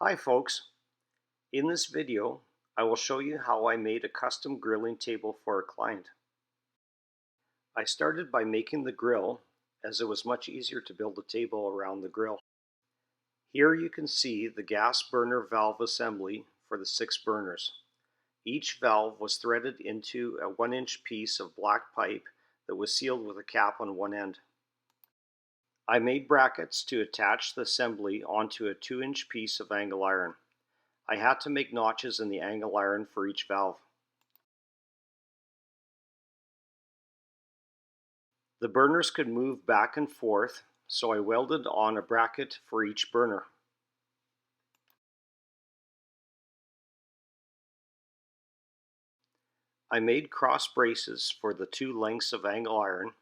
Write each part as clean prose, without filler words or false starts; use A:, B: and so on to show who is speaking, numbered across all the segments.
A: Hi folks, in this video I will show you how I made a custom grilling table for a client. I started by making the grill as it was much easier to build a table around the grill. Here you can see the gas burner valve assembly for the 6 burners. Each valve was threaded into a 1-inch piece of black pipe that was sealed with a cap on one end. I made brackets to attach the assembly onto a 2-inch piece of angle iron. I had to make notches in the angle iron for each valve. The burners could move back and forth, so I welded on a bracket for each burner. I made cross braces for the 2 lengths of angle iron,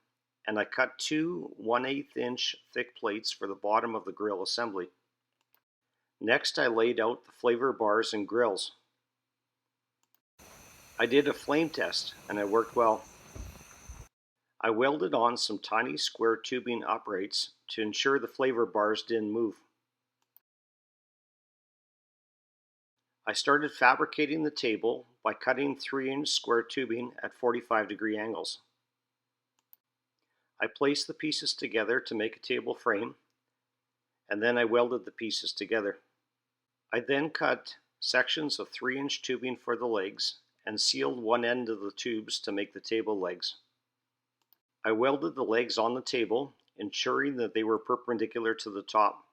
A: and I cut 2 1/8 inch thick plates for the bottom of the grill assembly. Next I laid out the flavor bars and grills. I did a flame test and it worked well. I welded on some tiny square tubing uprights to ensure the flavor bars didn't move. I started fabricating the table by cutting 3-inch square tubing at 45-degree angles. I placed the pieces together to make a table frame, and then I welded the pieces together. I then cut sections of 3-inch tubing for the legs and sealed one end of the tubes to make the table legs. I welded the legs on the table, ensuring that they were perpendicular to the top.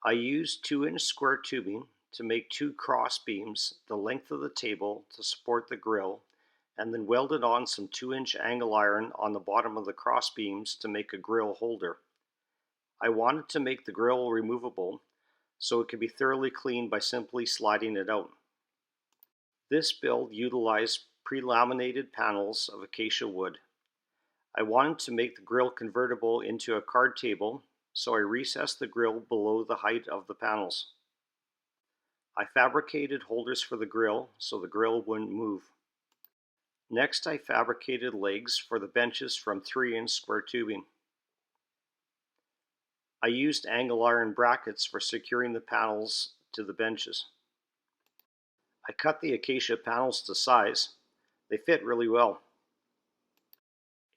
A: I used 2-inch square tubing to make 2 cross beams the length of the table to support the grill, and then welded on some 2-inch angle iron on the bottom of the cross beams to make a grill holder. I wanted to make the grill removable so it could be thoroughly cleaned by simply sliding it out. This build utilized pre-laminated panels of acacia wood. I wanted to make the grill convertible into a card table, so I recessed the grill below the height of the panels. I fabricated holders for the grill so the grill wouldn't move. Next I fabricated legs for the benches from 3-inch square tubing. I used angle iron brackets for securing the panels to the benches. I cut the acacia panels to size. They fit really well.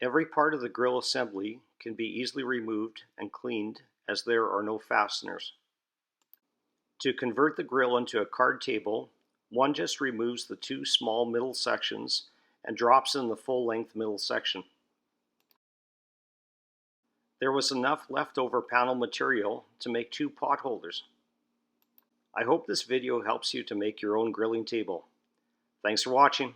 A: Every part of the grill assembly can be easily removed and cleaned as there are no fasteners. To convert the grill into a card table, one just removes the 2 small middle sections and drops in the full-length middle section. There was enough leftover panel material to make 2 pot holders. I hope this video helps you to make your own grilling table. Thanks for watching.